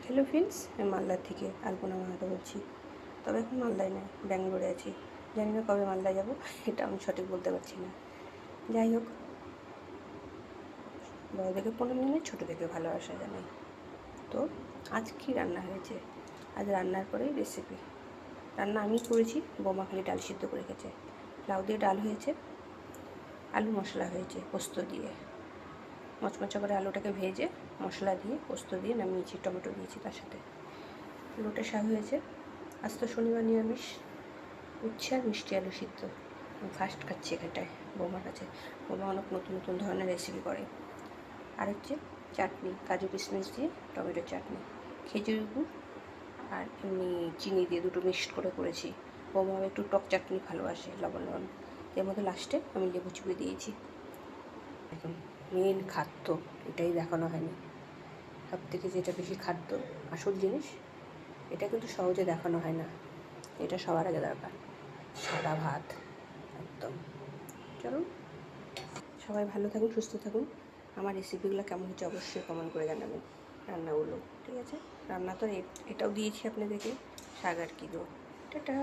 Hello friends, আমি মালদার থেকে আলপনা মাহাতো বলছি। তবে এখন মালদায় নয়, ব্যাঙ্গালোরে আছি। জানি না কবে মালদায় যাব, এটা আমি সঠিক বলতে পারছি না। যাই হোক, বড় দেখে প্রণাম জানাই, ছোটো দেখে ভালোবাসা জানাই। তো আজ কী রান্না হয়েছে? আজ রান্নার পরেই রেসিপি। রান্না আমি করেছি, বৌমা খালি ডাল সিদ্ধ করে রেখেছে। লাউ দিয়ে ডাল হয়েছে, আলু মশলা হয়েছে পোস্ত দিয়ে। মচমচা করে আলুটাকে ভেজে মশলা দিয়ে পোস্ত দিয়ে নামিয়েছি, টমেটো দিয়েছি তার সাথে। লোটে শাক হয়েছে। আজ তো শনিবার, নিরামিষ। উচ্ছে আর মিষ্টি আলু সিদ্ধ। আমি ফার্স্ট খাচ্ছি এখানটায় বৌমার কাছে। বৌমা অনেক নতুন নতুন ধরনের রেসিপি করে। আর হচ্ছে চাটনি, কাজু কিশমিশ দিয়ে টমেটোর চাটনি, খেজুর গুড় আর এমনি চিনি দিয়ে দুটো মিক্সড করে করেছি। বৌমা একটু টক চাটনি ভালোবাসে, লবণ লবণ। এর মধ্যে লাস্টে আমি লেবু চিপে দিয়েছি। এখন মেন খাদ্য, এটাই দেখানো হয়নি। সব থেকে যেটা বেশি খাদ্য, আসল জিনিস, এটা কিন্তু সহজে দেখানো হয় না। এটা সবার আগে দরকার, সাদা ভাত একদম। চলুন, সবাই ভালো থাকুন, সুস্থ থাকুন। আমার রেসিপিগুলো কেমন হচ্ছে অবশ্যই কমেন্ট করে জানাবেন। রান্নাগুলো ঠিক আছে, রান্না তো এটাও দিয়েছি আপনাদেরকে, শাক আর কি দেবো। টাটা।